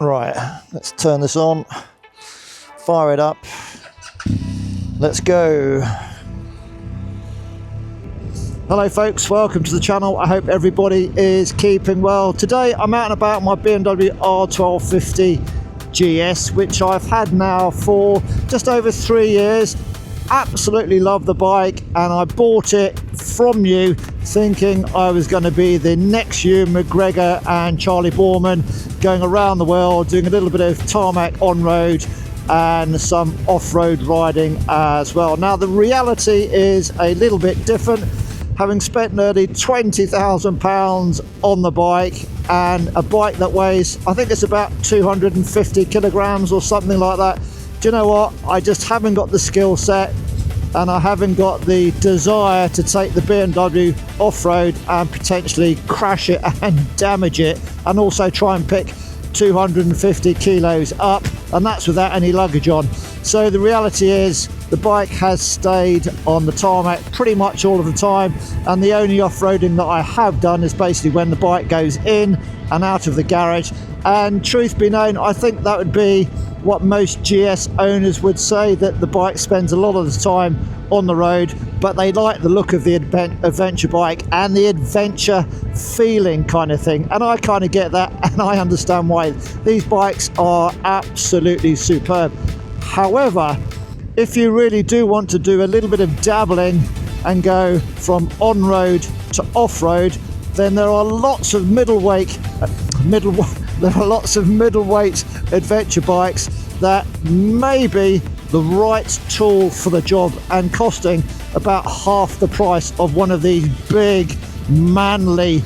Right, let's turn this on, fire it up, let's go. Hello folks, welcome to the channel. I hope everybody is keeping well. Today I'm out and about my BMW R1250 GS, which I've had now for just over 3 years. Absolutely love the bike, and I bought it from you thinking I was going to be the next Ewan McGregor and Charlie Borman, going around the world doing a little bit of tarmac on-road and some off-road riding as well. Now the reality is a little bit different, having spent nearly £20,000 on the bike, and a bike that weighs, I think it's about 250 kilograms or something like that. Do you know what? I just haven't got the skill set, and I haven't got the desire to take the BMW off-road and potentially crash it and damage it, and also try and pick 250 kilos up, and that's without any luggage on. So the reality is the bike has stayed on the tarmac pretty much all of the time, and the only off-roading that I have done is basically when the bike goes in and out of the garage. And truth be known, I think that would be what most GS owners would say, that the bike spends a lot of the time on the road, but they like the look of the adventure bike and the adventure feeling kind of thing. And I kind of get that, and I understand why. These bikes are absolutely superb. However, if you really do want to do a little bit of dabbling and go from on-road to off-road, then there are lots of middleweight adventure bikes that may be the right tool for the job, and costing about half the price of one of these big manly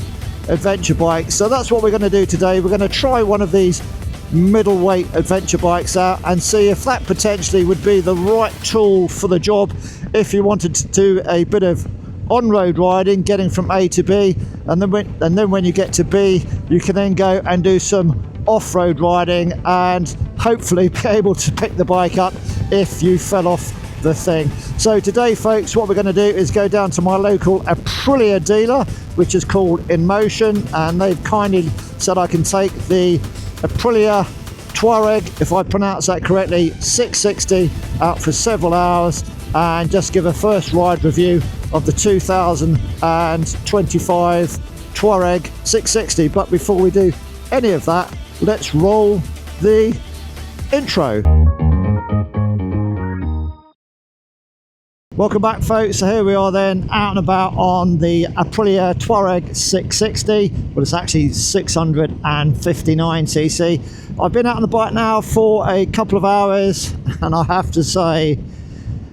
adventure bikes. So that's what we're going to do today. We're going to try one of these middleweight adventure bikes out and see if that potentially would be the right tool for the job if you wanted to do a bit of on-road riding, getting from A to B, and then when you get to B, you can then go and do some off-road riding and hopefully be able to pick the bike up if you fell off the thing. So today folks, what we're going to do is go down to my local Aprilia dealer, which is called Inmotion, and they've kindly said I can take the Aprilia Tuareg, if I pronounce that correctly, 660 out for several hours, and just give a first ride review of the 2025 Tuareg 660. But before we do any of that, let's roll the intro. Welcome back folks, so here we are then out and about on the Aprilia Tuareg 660, well it's actually 659cc. I've been out on the bike now for a couple of hours, and I have to say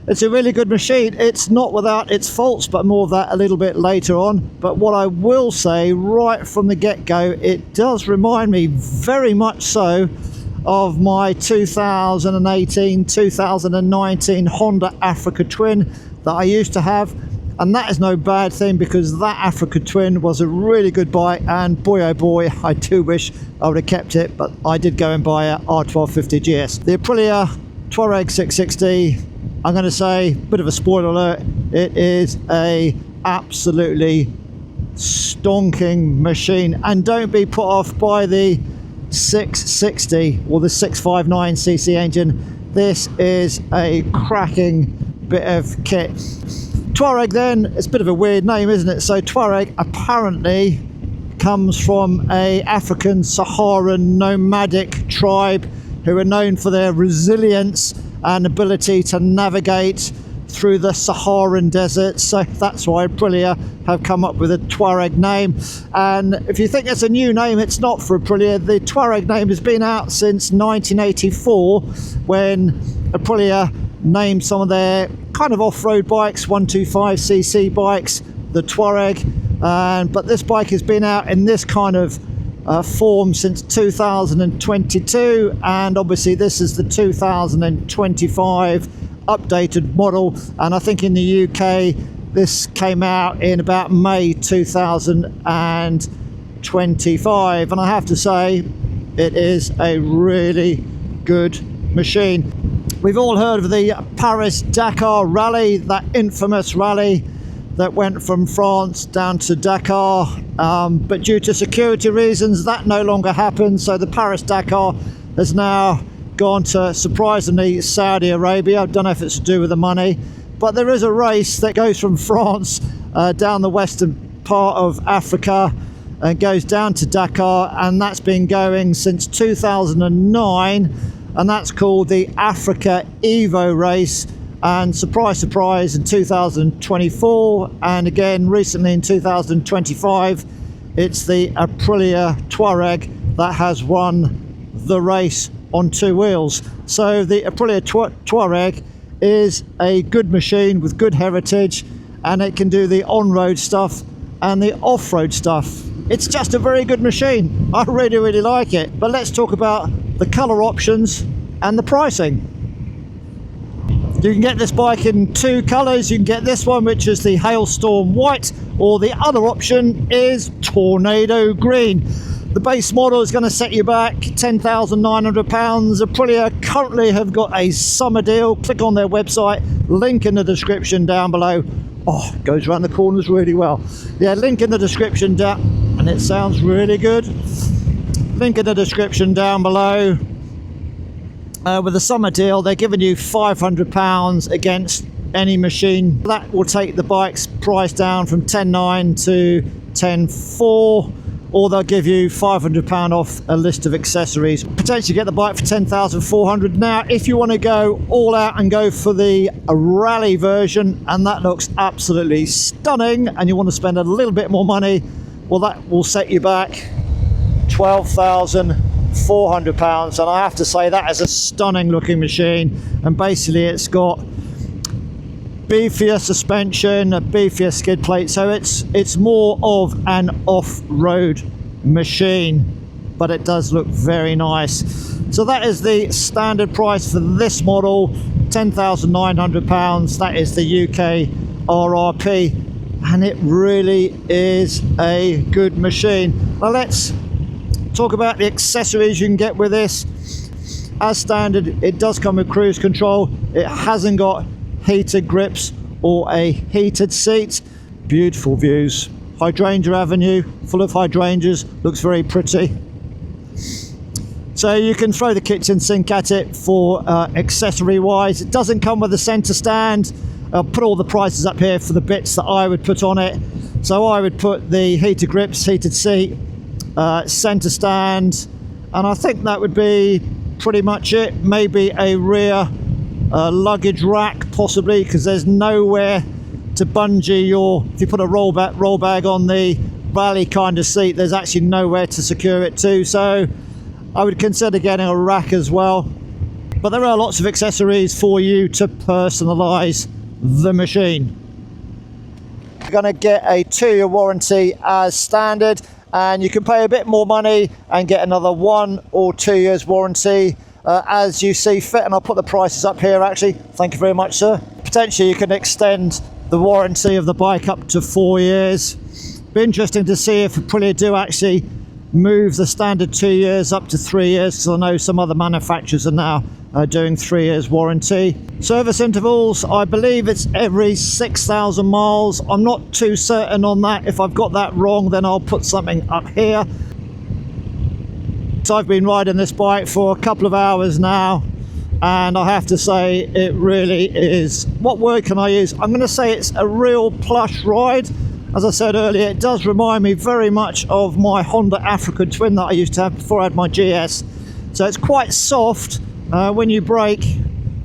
it's a really good machine. It's not without its faults, but more of that a little bit later on. But what I will say right from the get-go, it does remind me very much so of my 2018-2019 Honda Africa Twin that I used to have, and that is no bad thing, because that Africa Twin was a really good bike, and boy oh boy, I do wish I would have kept it, but I did go and buy a R1250 GS. The Aprilia Tuareg 660, I'm going to say, bit of a spoiler alert, it is a absolutely stonking machine, and don't be put off by the 660 or the 659cc engine. This is a cracking bit of kit. Tuareg then, it's a bit of a weird name, isn't it? So Tuareg apparently comes from a African Saharan nomadic tribe who are known for their resilience and ability to navigate through the Saharan desert. So that's why Aprilia have come up with a Tuareg name. And if you think it's a new name, it's not for Aprilia. The Tuareg name has been out since 1984, when Aprilia named some of their kind of off-road bikes, 125cc bikes, the Tuareg. But this bike has been out in this kind of form since 2022, and obviously this is the 2025 updated model, and I think in the UK this came out in about May 2025, and I have to say it is a really good machine. We've all heard of the Paris-Dakar rally, that infamous rally that went from France down to Dakar, but due to security reasons that no longer happens. So the Paris-Dakar has now gone to, surprisingly, Saudi Arabia. I don't know if it's to do with the money, but there is a race that goes from France down the western part of Africa and goes down to Dakar, and that's been going since 2009, and that's called the Africa Evo race. And surprise, surprise, in 2024 and again recently in 2025, it's the Aprilia Tuareg that has won the race on two wheels. So the Aprilia Tuareg is a good machine with good heritage, and it can do the on-road stuff and the off-road stuff. It's just a very good machine. I really, really like it. But let's talk about the colour options and the pricing. You can get this bike in two colours. You can get this one, which is the Hailstorm White, or the other option is Tornado Green. The base model is going to set you back £10,900. Aprilia currently have got a summer deal. Click on their website, link in the description down below. Oh, it goes around the corners really well. Yeah, link in the description down, and it sounds really good. Link in the description down below. With the summer deal, they're giving you £500 against any machine. That will take the bike's price down from $10,900 to $10,400, or they'll give you £500 off a list of accessories. Potentially get the bike for $10,400. Now, if you want to go all out and go for the rally version, and that looks absolutely stunning, and you want to spend a little bit more money, well, that will set you back £12,400, and I have to say that is a stunning looking machine. And basically it's got beefier suspension, a beefier skid plate, so it's more of an off-road machine, but it does look very nice. So that is the standard price for this model, £10,900. That is the UK RRP, and it really is a good machine. Now let's talk about the accessories you can get with this. As standard, it does come with cruise control. It hasn't got heated grips or a heated seat. Beautiful views. Hydrangea Avenue, full of hydrangeas, looks very pretty. So you can throw the kitchen sink at it for accessory wise. It doesn't come with a center stand. I'll put all the prices up here for the bits that I would put on it. So I would put the heated grips, heated seat, center stand, and I think that would be pretty much it. Maybe a rear luggage rack possibly, because there's nowhere to bungee your, if you put a roll bag on the rally kind of seat, there's actually nowhere to secure it to. So I would consider getting a rack as well. But there are lots of accessories for you to personalize the machine. You're going to get a 2-year warranty as standard, and you can pay a bit more money and get another 1 or 2 years warranty as you see fit. And I'll put the prices up here actually. Thank you very much, sir. Potentially you can extend the warranty of the bike up to 4 years. Be interesting to see if Aprilia do actually move the standard 2 years up to 3 years, because I know some other manufacturers are now doing 3 years warranty. Service intervals, I believe it's every 6,000 miles. I'm not too certain on that. If I've got that wrong, then I'll put something up here. So I've been riding this bike for a couple of hours now, and I have to say it really is, what word can I use? I'm going to say it's a real plush ride. As I said earlier, it does remind me very much of my Honda Africa Twin that I used to have before I had my GS. So it's quite soft. When you brake,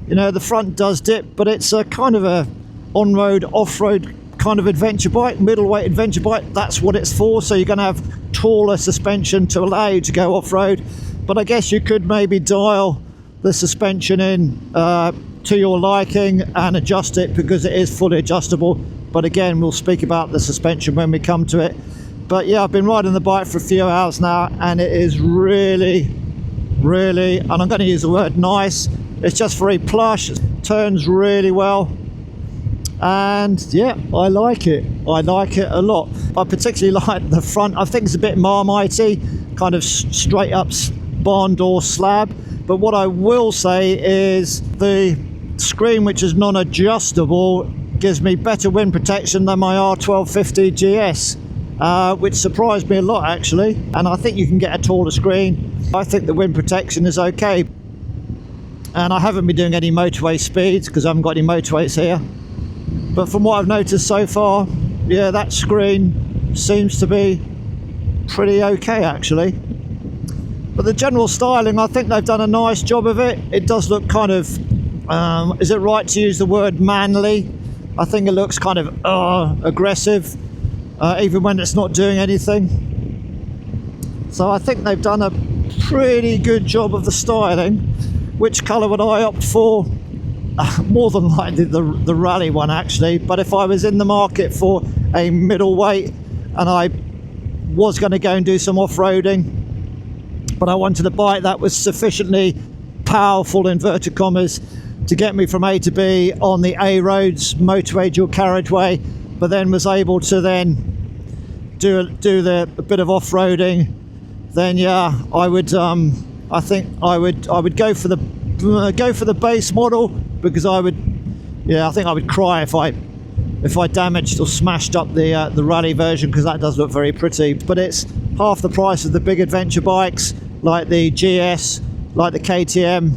you know, the front does dip, but it's a kind of a on-road, off-road kind of adventure bike, middleweight adventure bike. That's what it's for. So you're going to have taller suspension to allow you to go off-road. But I guess you could maybe dial the suspension in to your liking and adjust it, because it is fully adjustable. But again, we'll speak about the suspension when we come to it. But yeah, I've been riding the bike for a few hours now, and it is really, and I'm going to use the word nice. It's just very plush, it turns really well, and yeah, I like it a lot. I particularly like the front. I think it's a bit Marmitey, kind of straight up barn door slab. But what I will say is the screen, which is non-adjustable, gives me better wind protection than my R1250 GS, which surprised me a lot actually. And I think you can get a taller screen. I think the wind protection is okay. And I haven't been doing any motorway speeds because I haven't got any motorways here. But from what I've noticed so far, yeah, that screen seems to be pretty okay actually. But the general styling, I think they've done a nice job of it. It does look kind of, is it right to use the word manly? I think it looks kind of aggressive, even when it's not doing anything. So I think they've done a pretty good job of the styling. Which colour would I opt for? More than likely the rally one actually. But if I was in the market for a middleweight and I was going to go and do some off-roading, but I wanted a bike that was sufficiently powerful, inverted commas, to get me from A to B on the A roads, motorway, dual carriageway, but then was able to then do a bit of off-roading, then yeah, I would I think I would go for the base model, because I think I would cry if I damaged or smashed up the rally version, because that does look very pretty, but it's half the price of the big adventure bikes like the GS, like the KTM.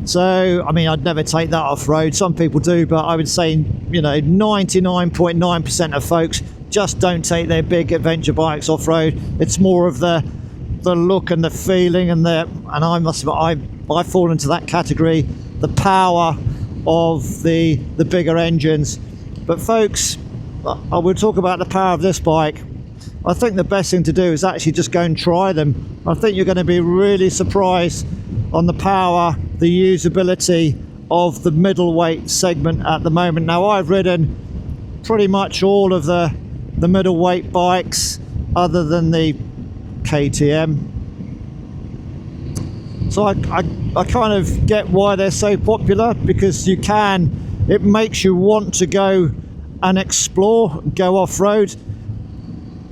So I mean, I'd never take that off road. Some people do, but I would say, you know, 99.9% of folks just don't take their big adventure bikes off road. It's more of the look and the feeling and I fall into that category, the power of the bigger engines. But folks, I will talk about the power of this bike. I think the best thing to do is actually just go and try them. I think you're going to be really surprised on the power, the usability of the middleweight segment at the moment. Now, I've ridden pretty much all of the middleweight bikes other than the KTM. So I kind of get why they're so popular, because it makes you want to go and explore, go off-road.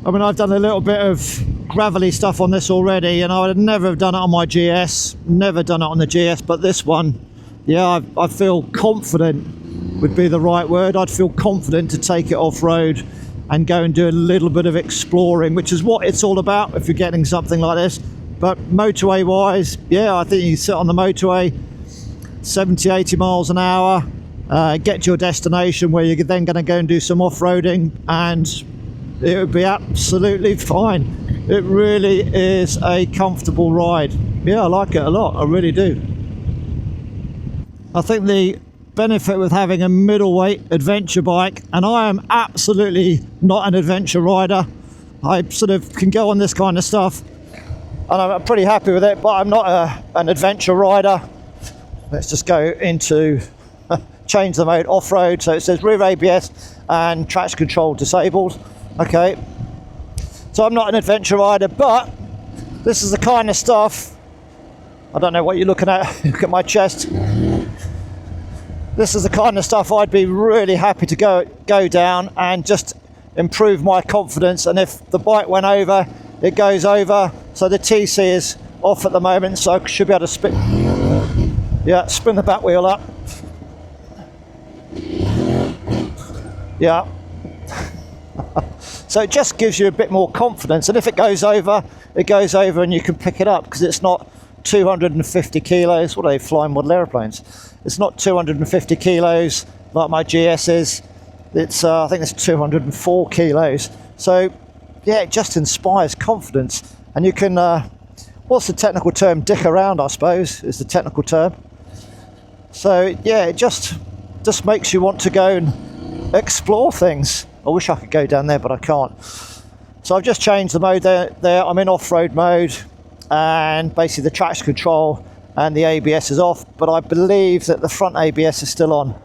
I mean, I've done a little bit of gravelly stuff on this already, and I would never have done it on my GS, never done it on the GS, but this one, yeah, I feel confident would be the right word. I'd feel confident to take it off-road and go and do a little bit of exploring, which is what it's all about if you're getting something like this. But motorway wise, yeah, I think you can sit on the motorway 70-80 miles an hour, get to your destination where you're then going to go and do some off-roading, and it would be absolutely fine. It really is a comfortable ride. Yeah, I like it a lot, I really do. I think the benefit with having a middleweight adventure bike, and I am absolutely not an adventure rider, I sort of can go on this kind of stuff and I'm pretty happy with it, but I'm not an adventure rider. Let's just go into change the mode, off-road. So it says rear ABS and traction control disabled. Okay, so I'm not an adventure rider, but this is the kind of stuff, I don't know what you're looking at, look at my chest. This is the kind of stuff I'd be really happy to go down and just improve my confidence. And if the bike went over, it goes over. So the TC is off at the moment, so I should be able to spin the back wheel up. Yeah. So it just gives you a bit more confidence, and if it goes over, and you can pick it up, because it's not 250 kilos. What are they, flying model aeroplanes? It's not 250 kilos like my GS is. It's I think it's 204 kilos. So yeah, it just inspires confidence, and you can what's the technical term, dick around, I suppose is the technical term. So yeah, it just makes you want to go and explore things. I wish I could go down there, but I can't. So I've just changed the mode there. I'm in off-road mode, and basically the traction control and the ABS is off, but I believe that the front ABS is still on.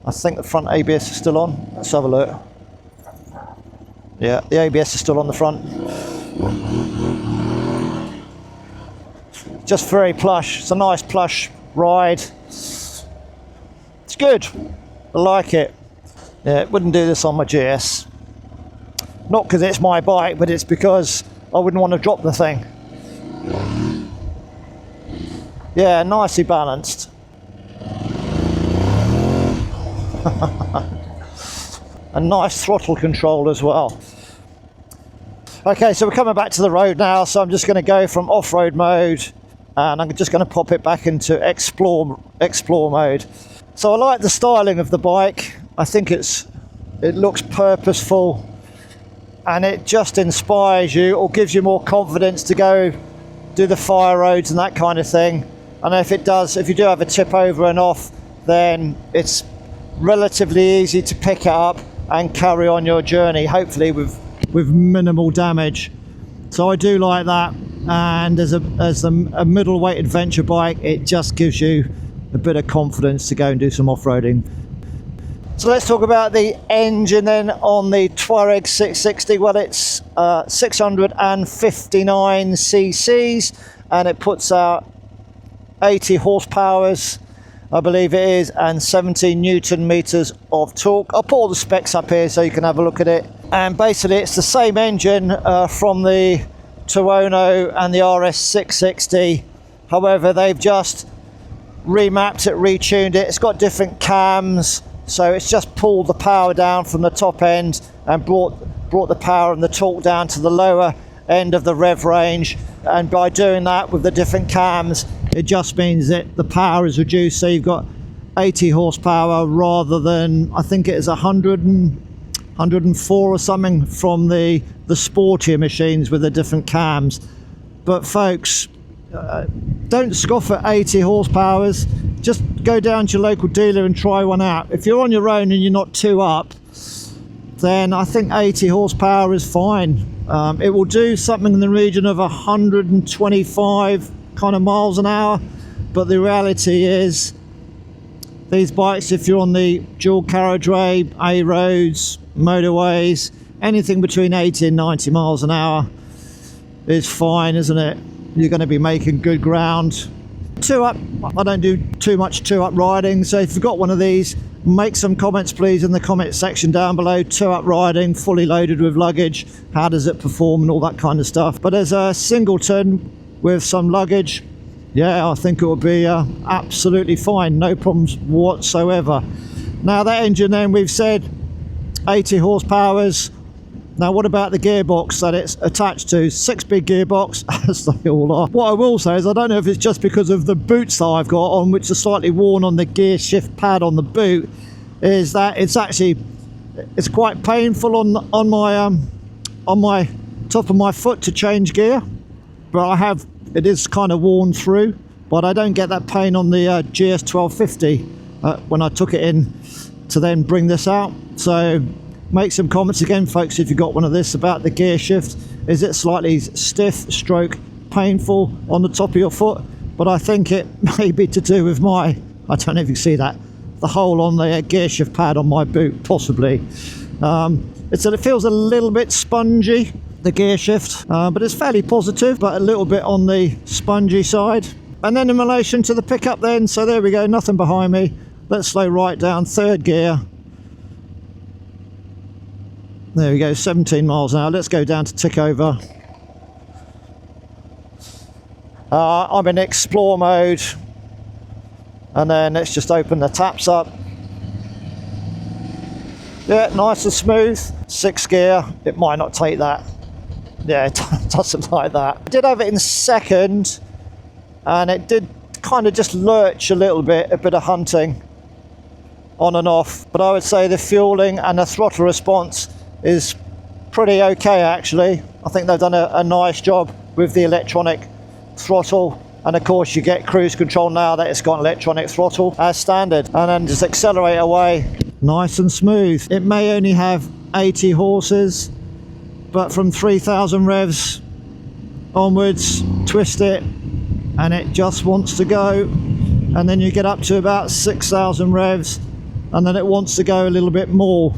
I think the front ABS is still on. Let's have a look. Yeah, the ABS is still on the front. Just very plush. It's a nice plush ride. It's good. I like it. Yeah, wouldn't do this on my GS. Not because it's my bike, but it's because I wouldn't want to drop the thing. Yeah, nicely balanced. a nice throttle control as well. Okay, so we're coming back to the road now, so I'm just going to go from off-road mode and I'm just going to pop it back into explore mode. So I like the styling of the bike. I think it looks purposeful and it just inspires you or gives you more confidence to go do the fire roads and that kind of thing. And if you do have a tip over and off, then it's relatively easy to pick it up and carry on your journey, hopefully with minimal damage. So I do like that, and as a middleweight adventure bike, it just gives you a bit of confidence to go and do some off-roading. So let's talk about the engine then on the Tuareg 660. Well, it's 659 cc's and it puts out 80 horsepower, I believe it is, and 17 newton meters of torque. I'll put all the specs up here so you can have a look at it. And basically it's the same engine from the Tuono and the RS 660. However, they've just remapped it, retuned it. It's got different cams, so it's just pulled the power down from the top end and brought the power and the torque down to the lower end of the rev range. And by doing that with the different cams, it just means that the power is reduced, so you've got 80 horsepower rather than, I think it is 104 or something from the sportier machines with the different cams. But folks, don't scoff at 80 horsepower. Just go down to your local dealer and try one out. If you're on your own and you're not too up, then I think 80 horsepower is fine. It will do something in the region of 125 kind of miles an hour, but the reality is these bikes, if you're on the dual carriageway, A roads, motorways, anything between 80 and 90 miles an hour is fine, isn't it? You're going to be making good ground. Two up, I don't do too much two up riding, so if you've got one of these, make some comments please in the comment section down below. Two up riding, fully loaded with luggage, how does it perform and all that kind of stuff. But as a singleton with some luggage, yeah, I think it will be absolutely fine, no problems whatsoever. Now that engine then, we've said 80 horsepower. Now what about the gearbox that it's attached to? 6-speed gearbox, as they all are. What I will say is, I don't know if it's just because of the boots that I've got on, which are slightly worn on the gear shift pad on the boot, is that it's quite painful on my top of my foot to change gear. But it is kind of worn through, but I don't get that pain on the GS 1250 when I took it in to then bring this out. So make some comments again folks if you've got one of this about the gear shift. Is it slightly stiff stroke painful on the top of your foot? But I think it may be to do with I don't know if you see that, the hole on the gear shift pad on my boot, possibly. It feels a little bit spongy, the gear shift, but it's fairly positive, but a little bit on the spongy side. And then in relation to the pickup then, so there we go, nothing behind me. Let's slow right down, third gear. There we go, 17 miles an hour. Let's go down to tick over. I'm in explore mode, and then let's just open the taps up. Yeah, nice and smooth. 6th gear, it might not take that. Yeah, it doesn't like that. I did have it in second, and it did kind of just lurch a bit of hunting on and off. But I would say the fueling and the throttle response is pretty okay actually. I think they've done a nice job with the electronic throttle, and of course you get cruise control now that it's got electronic throttle as standard, and then just accelerate away nice and smooth. It may only have 80 horses, but from 3,000 revs onwards, twist it and it just wants to go, and then you get up to about 6,000 revs and then it wants to go a little bit more.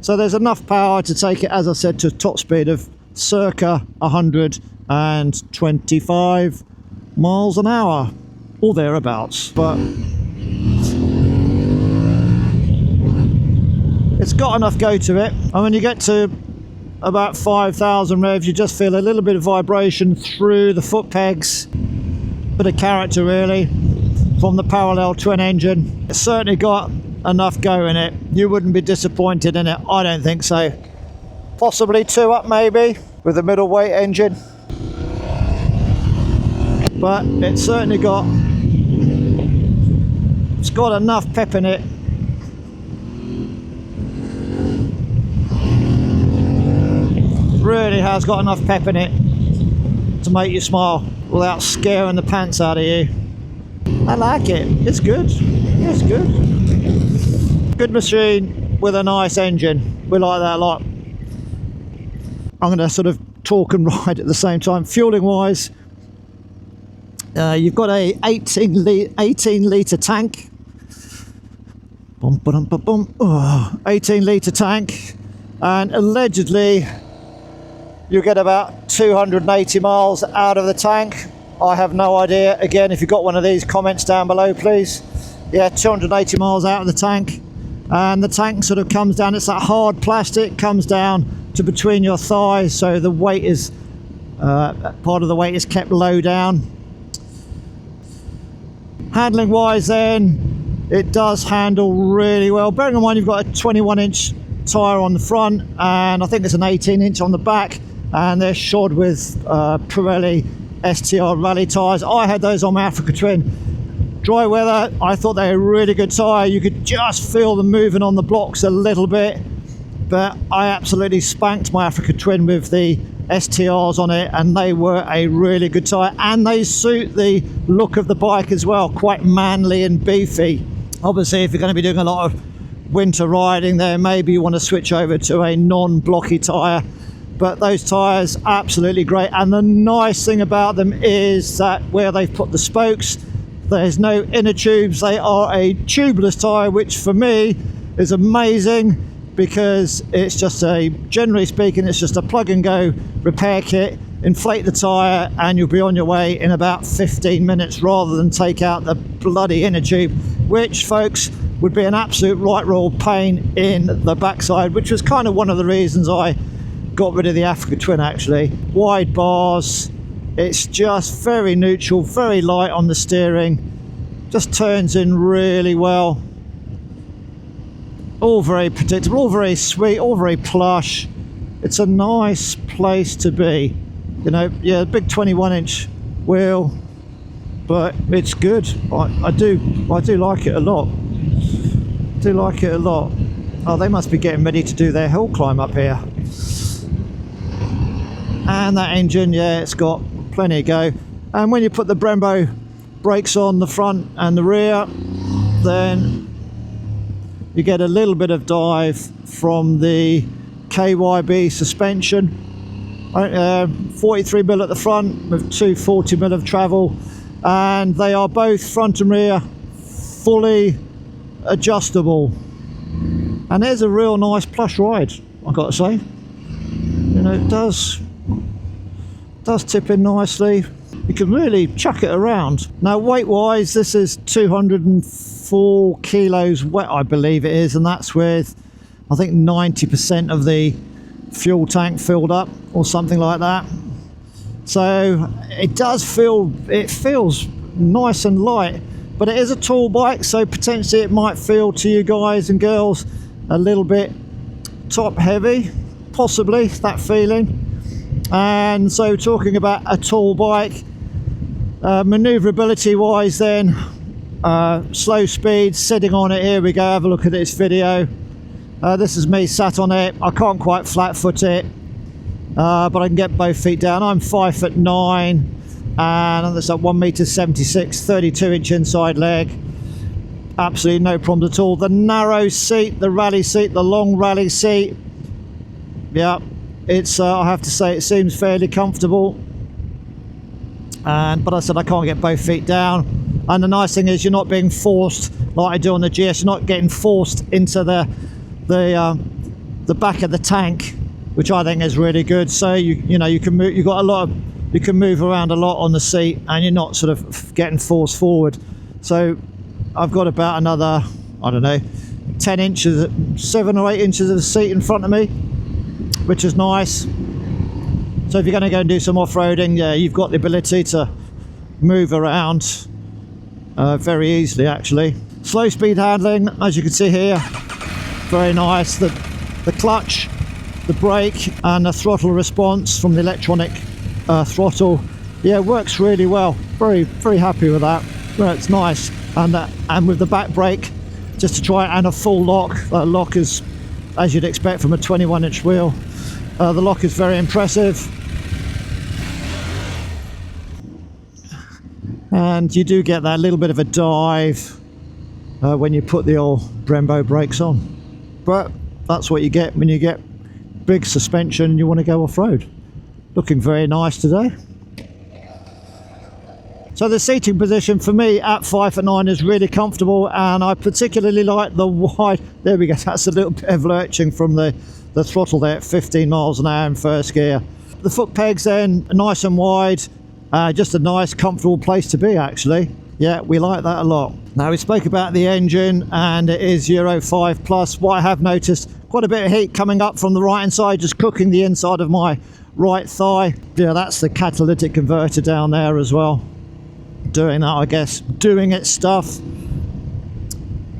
So there's enough power to take it, as I said, to top speed of circa 125 miles an hour or thereabouts. But it's got enough go to it, and when you get to about 5,000 revs you just feel a little bit of vibration through the foot pegs. Bit of character really from the parallel twin engine. It's certainly got enough go in it. You wouldn't be disappointed in it. I don't think so. Possibly 2 up maybe with a middleweight engine, but it's certainly got enough pep in it. Really has got enough pep in it to make you smile without scaring the pants out of you. I like it. It's good. It's good. Good machine with a nice engine. We like that a lot. I'm going to sort of talk and ride at the same time. Fueling wise, you've got a 18 litre tank. 18 litre tank, and allegedly you get about 280 miles out of the tank. I have no idea. Again, if you've got one of these, comments down below please. Yeah, 280 miles out of the tank, and the tank sort of comes down. It's that hard plastic, comes down to between your thighs, so the weight is part of the weight is kept low down. Handling wise then, it does handle really well. Bearing in mind you've got a 21-inch tyre on the front, and I think it's an 18-inch on the back, and they're shod with Pirelli STR rally tyres. I had those on my Africa Twin. Dry weather, I thought they were a really good tyre. You could just feel them moving on the blocks a little bit, but I absolutely spanked my Africa Twin with the STRs on it, and they were a really good tyre, and they suit the look of the bike as well, quite manly and beefy. Obviously if you're going to be doing a lot of winter riding there, maybe you want to switch over to a non-blocky tyre, but those tyres absolutely great. And the nice thing about them is that where they've put the spokes, there's no inner tubes. They are a tubeless tyre, which for me is amazing, because it's just generally speaking, it's just a plug and go repair kit. Inflate the tyre and you'll be on your way in about 15 minutes, rather than take out the bloody inner tube, which folks would be an absolute right royal pain in the backside, which was kind of one of the reasons I got rid of the Africa Twin actually. Wide bars, it's just very neutral, very light on the steering, just turns in really well. All very predictable, all very sweet, all very plush. It's a nice place to be. You know, yeah, big 21-inch wheel, but it's good. I do like it a lot. Do like it a lot. Oh, they must be getting ready to do their hill climb up here. And that engine, yeah, it's got plenty of go. And when you put the Brembo brakes on the front and the rear, then you get a little bit of dive from the KYB suspension. 43mm at the front with 240mm of travel, and they are both front and rear fully adjustable. And there's a real nice plush ride, I've got to say. You know, it does tip in nicely. You can really chuck it around. Now weight wise, this is 204 kilos wet, I believe it is, and that's with I think 90% of the fuel tank filled up or something like that. So it feels nice and light, but it is a tall bike, so potentially it might feel to you guys and girls a little bit top heavy, possibly that feeling. And so talking about a tall bike, maneuverability wise then, slow speed, sitting on it, here we go, have a look at this video. This is me sat on it. I can't quite flat foot it, but I can get both feet down. I'm 5'9", and that's at 1m76, 32-inch inside leg. Absolutely no problems at all. The narrow seat, the rally seat, the long rally seat, yeah, it's I have to say it seems fairly comfortable. But I said I can't get both feet down. And the nice thing is you're not being forced like I do on the GS. You're not getting forced into the back of the tank, which I think is really good. So you know you can move. You can move around a lot on the seat, and you're not sort of getting forced forward. So I've got about another, I don't know, 10 inches, 7 or 8 inches of seat in front of me, which is nice. So if you're going to go and do some off-roading, yeah, you've got the ability to move around very easily actually. Slow speed handling, as you can see here, very nice. The clutch, the brake and the throttle response from the electronic throttle, yeah, works really well. Very happy with that. Well, it's nice. And with the back brake, just to try it, and a full lock. Lock is, as you'd expect from a 21-inch wheel. The lock is very impressive. And you do get that little bit of a dive when you put the old Brembo brakes on. But that's what you get when you get big suspension and you want to go off-road. Looking very nice today. So the seating position for me at 5'9" is really comfortable, and I particularly like the wide. There we go, that's a little bit of lurching from the throttle there at 15 miles an hour in first gear. The foot pegs then are nice and wide, just a nice comfortable place to be actually. Yeah, we like that a lot. Now we spoke about the engine, and it is Euro 5 plus. What I have noticed, quite a bit of heat coming up from the right hand side, just cooking the inside of my right thigh. Yeah, that's the catalytic converter down there as well. Doing that, I guess, doing its stuff.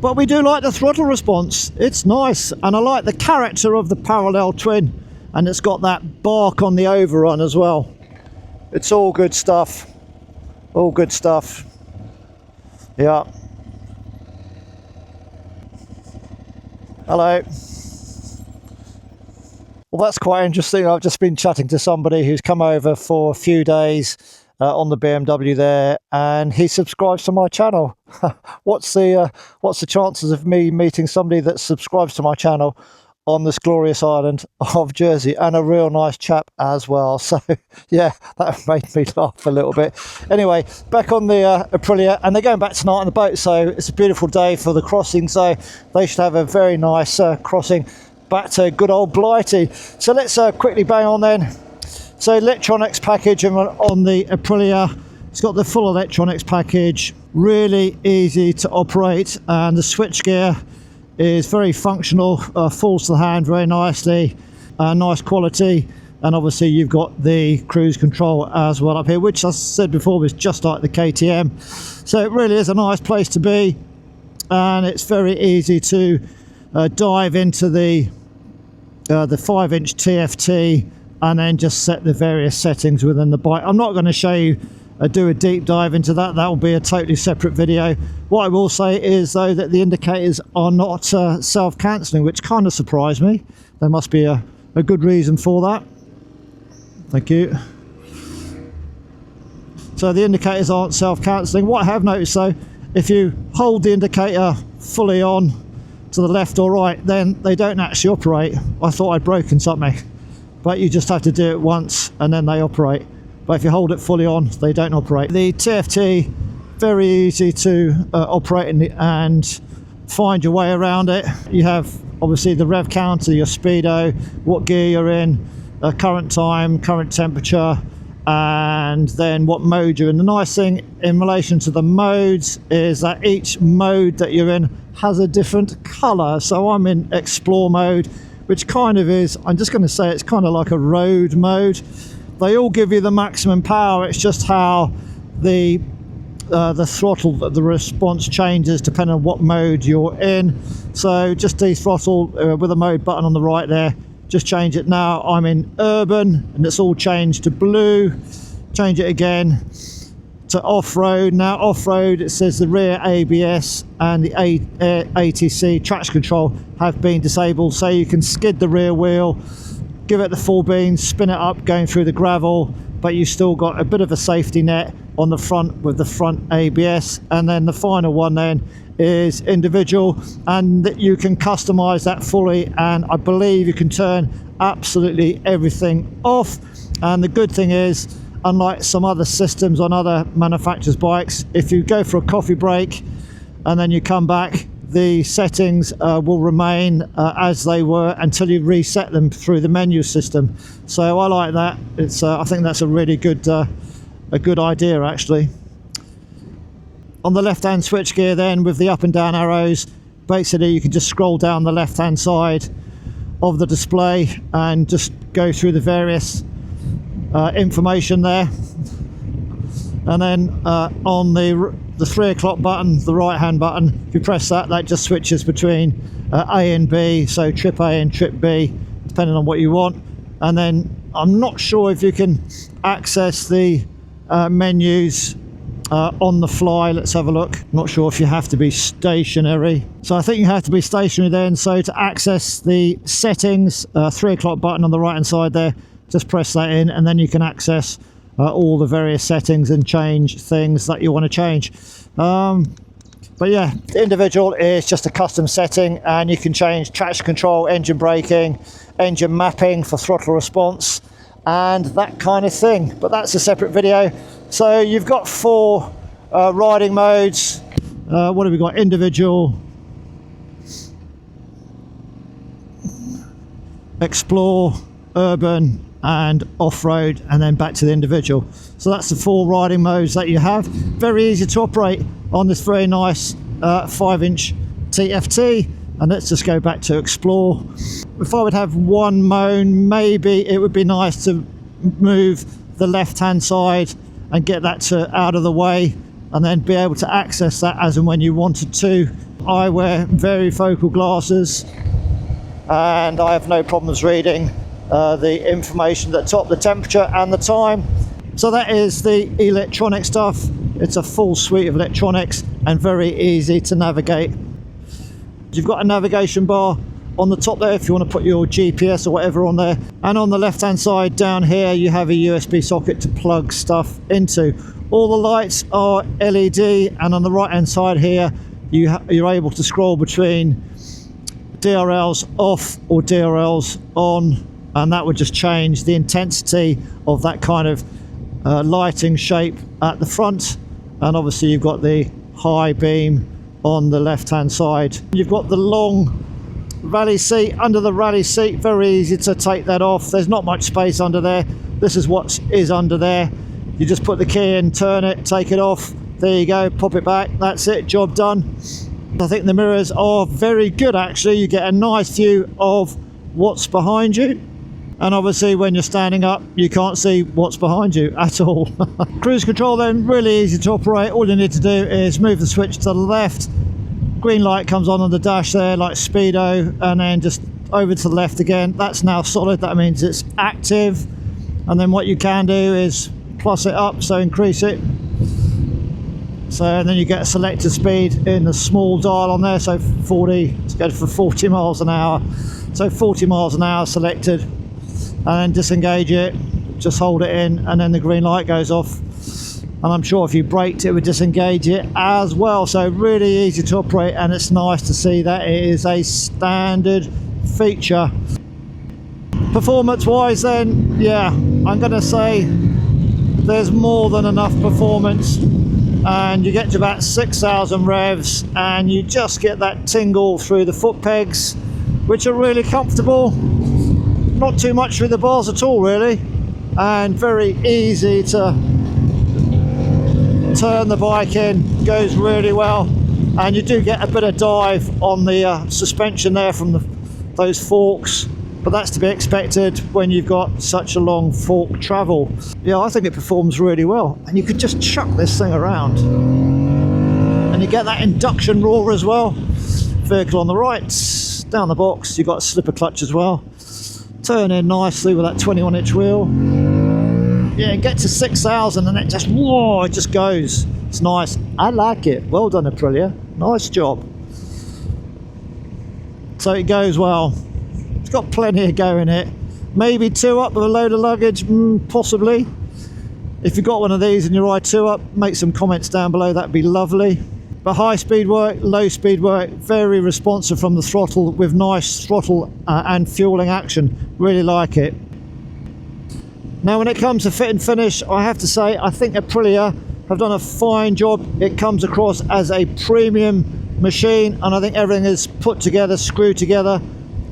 But we do like the throttle response. It's nice, and I like the character of the parallel twin, and it's got that bark on the overrun as well. It's all good stuff. All good stuff. Yeah. Hello. Well, that's quite interesting. I've just been chatting to somebody who's come over for a few days on the BMW there, and he subscribes to my channel. What's the chances of me meeting somebody that subscribes to my channel on this glorious island of Jersey, and a real nice chap as well? So yeah, that made me laugh a little bit. Anyway, back on the Aprilia, and they're going back tonight on the boat, so it's a beautiful day for the crossing, so they should have a very nice crossing back to good old Blighty. So let's quickly bang on then. So electronics package on the Aprilia, it's got the full electronics package, really easy to operate, and the switchgear is very functional, falls to the hand very nicely, nice quality, and obviously you've got the cruise control as well up here, which, as I said before, was just like the KTM. So it really is a nice place to be, and it's very easy to dive into the 5-inch TFT and then just set the various settings within the bike. I'm not going to show you do a deep dive into that. That will be a totally separate video. What I will say is though that the indicators are not self-cancelling, which kind of surprised me. There must be a good reason for that. Thank you. So the indicators aren't self-cancelling. What I have noticed though, if you hold the indicator fully on to the left or right, then they don't actually operate. I thought I'd broken something, but you just have to do it once and then they operate. But if you hold it fully on, they don't operate. The TFT, very easy to operate and find your way around it. You have obviously the rev counter, your speedo, what gear you're in, current time, current temperature, and then what mode you're in. The nice thing in relation to the modes is that each mode that you're in has a different colour. So I'm in explore mode, which kind of is, I'm just going to say it's kind of like a road mode. They all give you the maximum power, it's just how the throttle, the response changes depending on what mode you're in. So just dethrottle with a mode button on the right there, just change it. Now I'm in urban and it's all changed to blue. Change it again to off-road. Now off-road, it says the rear ABS and the ATC traction control have been disabled, so you can skid the rear wheel, give it the full beans, spin it up going through the gravel, but you still got a bit of a safety net on the front with the front ABS. And then the final one then is individual, and that you can customize that fully, and I believe you can turn absolutely everything off. And the good thing is, unlike some other systems on other manufacturers' bikes, if you go for a coffee break and then you come back, the settings will remain as they were until you reset them through the menu system. So I like that. It's I think that's a really good idea actually. On the left hand switchgear then, with the up and down arrows, basically you can just scroll down the left hand side of the display and just go through the various information there. And then on the 3 o'clock button, the right hand button, if you press that, that just switches between A and B, so trip A and trip B, depending on what you want. And then I'm not sure if you can access the menus on the fly. Let's have a look. Not sure if you have to be stationary. So I think you have to be stationary then. So to access the settings, 3 o'clock button on the right hand side there, just press that in, and then you can access all the various settings and change things that you want to change. But yeah, the individual is just a custom setting, and you can change traction control, engine braking, engine mapping for throttle response, and that kind of thing. But that's a separate video. So you've got 4 riding modes. What have we got? Individual, explore, urban, and off-road, and then back to the individual. So that's the 4 riding modes that you have. Very easy to operate on this very nice 5-inch TFT. And let's just go back to explore. If I would have one mode, maybe it would be nice to move the left hand side and get that out of the way, and then be able to access that as and when you wanted to. I wear varifocal glasses, and I have no problems reading the information at the top, the temperature and the time. So that is the electronic stuff. It's a full suite of electronics and very easy to navigate. You've got a navigation bar on the top there if you want to put your GPS or whatever on there, and on the left hand side down here you have a USB socket to plug stuff into. All the lights are LED, and on the right hand side here you're able to scroll between DRLs off or DRLs on, and that would just change the intensity of that kind of lighting shape at the front. And obviously you've got the high beam on the left hand side. You've got the long rally seat. Under the rally seat, very easy to take that off. There's not much space under there. This is what is under there. You just put the key in, turn it, take it off. There you go, pop it back. That's it, job done. I think the mirrors are very good actually. You get a nice view of what's behind you. And obviously when you're standing up, you can't see what's behind you at all. Cruise control then, really easy to operate. All you need to do is move the switch to the left. Green light comes on the dash there, like speedo, and then just over to the left again. That's now solid, that means it's active. And then what you can do is plus it up, so increase it. So and then you get a selected speed in the small dial on there, so 40, let's go for 40 miles an hour. So 40 miles an hour selected, and then disengage it, just hold it in, and then the green light goes off. And I'm sure if you braked it would disengage it as well. So really easy to operate, and it's nice to see that it is a standard feature. Performance wise then, yeah, I'm going to say there's more than enough performance, and you get to about 6,000 revs and you just get that tingle through the foot pegs, which are really comfortable. Not too much through the bars at all really, and very easy to turn the bike in, goes really well. And you do get a bit of dive on the suspension there from those forks, but that's to be expected when you've got such a long fork travel. Yeah, I think it performs really well, and you could just chuck this thing around and you get that induction roar as well. Vehicle on the right, down the box you've got a slipper clutch as well. Turn in nicely with that 21-inch wheel. Yeah, get to 6,000 and it just, whoa, it just goes. It's nice. I like it. Well done, Aprilia. Nice job. So it goes well. It's got plenty of go in it. Maybe 2 up with a load of luggage, possibly. If you've got one of these and you ride 2 up, make some comments down below. That'd be lovely. But high speed work, low speed work, very responsive from the throttle with nice throttle and fueling action. Really like it. Now when it comes to fit and finish, I have to say I think Aprilia have done a fine job. It comes across as a premium machine, and I think everything is put together, screwed together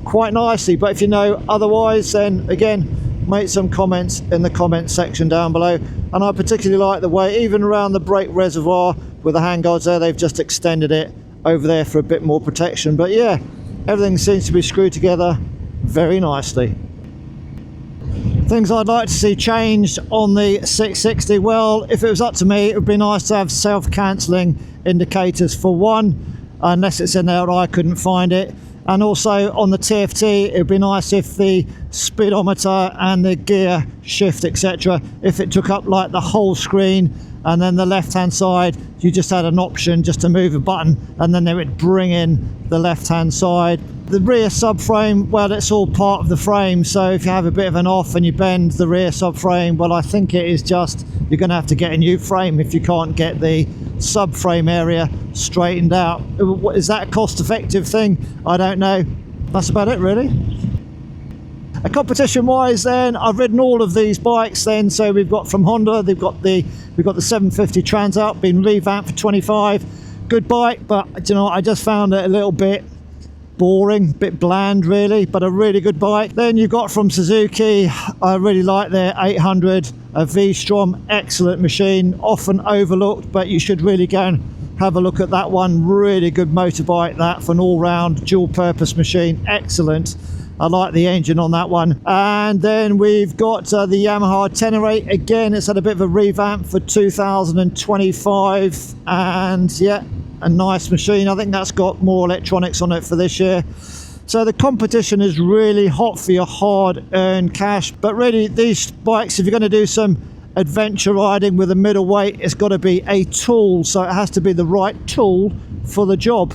quite nicely. But if you know otherwise, then again, make some comments in the comments section down below. And I particularly like the way, even around the brake reservoir with the handguards there, they've just extended it over there for a bit more protection. But yeah, everything seems to be screwed together very nicely. Things I'd like to see changed on the 660. Well, if it was up to me, it would be nice to have self-cancelling indicators for one, unless it's in there I couldn't find it. And also on the TFT, it would be nice if the speedometer and the gear shift, etc., if it took up like the whole screen, and then the left hand side you just had an option just to move a button, and then they would bring in the left hand side. The rear subframe, well, it's all part of the frame, so if you have a bit of an off and you bend the rear subframe, well, I think it is just, you're going to have to get a new frame if you can't get the subframe area straightened out. Is that a cost effective thing? I don't know. That's about it really. Competition wise then, I've ridden all of these bikes then, so we've got from Honda, we've got the 750 Transalp, been revamped for 25. Good bike, but you know, I just found it a little bit boring, a bit bland really, but a really good bike. Then you've got from Suzuki, I really like their 800, a V-Strom, excellent machine, often overlooked, but you should really go and have a look at that one. Really good motorbike, that, for an all-round dual purpose machine, excellent. I like the engine on that one. And then we've got the Yamaha Tenere. Again, it's had a bit of a revamp for 2025, and yeah, a nice machine. I think that's got more electronics on it for this year. So the competition is really hot for your hard-earned cash. But really, these bikes, if you're going to do some adventure riding with a middleweight, it's got to be a tool. So it has to be the right tool for the job.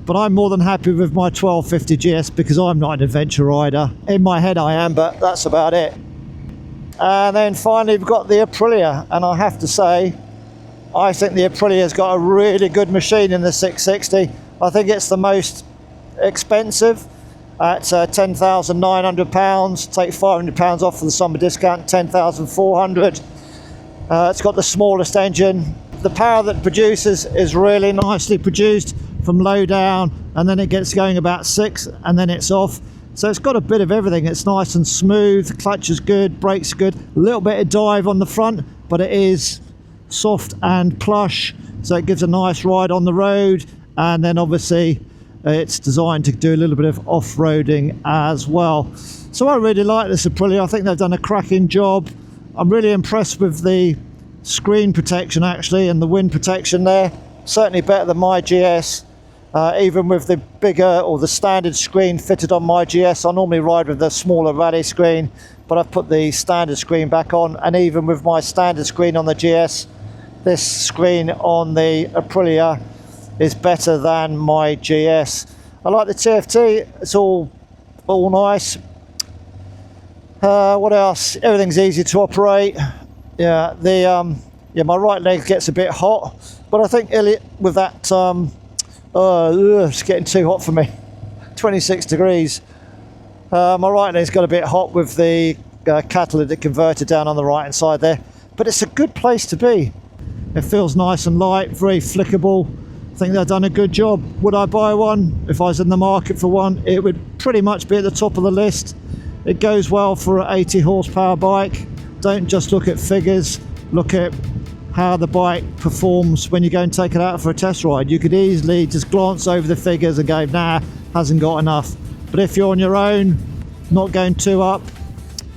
But I'm more than happy with my 1250 GS because I'm not an adventure rider. In my head I am, but that's about it. And then finally we've got the Aprilia, and I have to say, I think the Aprilia's got a really good machine in the 660. I think it's the most expensive at £10,900. Take £500 off for the summer discount, £10,400. It's got the smallest engine. The power that it produces is really nicely produced from low down, and then it gets going about 6 and then it's off. So it's got a bit of everything. It's nice and smooth, clutch is good, brakes good, a little bit of dive on the front, but it is soft and plush, so it gives a nice ride on the road. And then obviously it's designed to do a little bit of off-roading as well. So I really like this Aprilia. I think they've done a cracking job. I'm really impressed with the screen protection actually, and the wind protection there. Certainly better than my GS. Even with the bigger or the standard screen fitted on my GS, I normally ride with the smaller rally screen, but I've put the standard screen back on, and even with my standard screen on the GS, this screen on the Aprilia is better than my GS. I like the TFT, it's all nice. What else? Everything's easy to operate. Yeah, my right leg gets a bit hot, but I think with that it's getting too hot for me. 26 degrees. My right leg's got a bit hot with the catalytic converter down on the right hand side there, but it's a good place to be. It feels nice and light, very flickable. I think they've done a good job. Would I buy one? If I was in the market for one, it would pretty much be at the top of the list. It goes well for an 80 horsepower bike. Don't just look at figures, look at how the bike performs when you go and take it out for a test ride. You could easily just glance over the figures and go, nah, hasn't got enough. But if you're on your own, not going too up,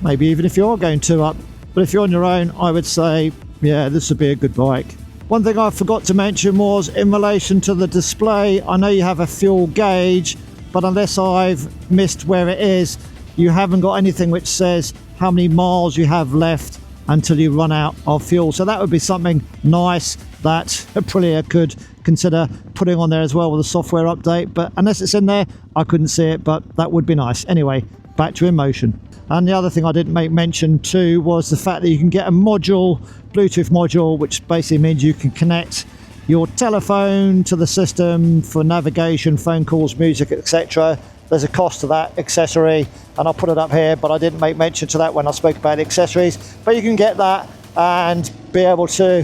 maybe even if you are going too up, but if you're on your own, I would say, yeah, this would be a good bike. One thing I forgot to mention was in relation to the display. I know you have a fuel gauge, but unless I've missed where it is, you haven't got anything which says how many miles you have left until you run out of fuel. So that would be something nice that Aprilia could consider putting on there as well with a software update, but unless it's in there, I couldn't see it, but that would be nice. Anyway, back to Inmotion. And the other thing I didn't make mention too was the fact that you can get a module, Bluetooth module, which basically means you can connect your telephone to the system for navigation, phone calls, music, etc. There's a cost to that accessory, and I'll put it up here, but I didn't make mention to that when I spoke about the accessories. But you can get that and be able to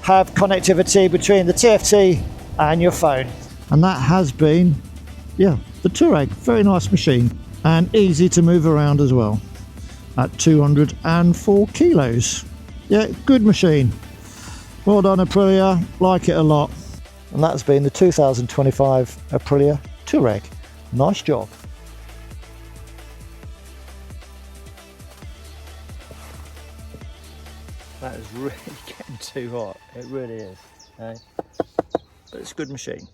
have connectivity between the TFT and your phone. And that has been, yeah, the Tuareg. Very nice machine, and easy to move around as well at 204 kilos. Yeah, good machine. Well done, Aprilia. Like it a lot. And that's been the 2025 Aprilia Tuareg. Nice job. is really getting too hot. It really is. Okay? But it's a good machine.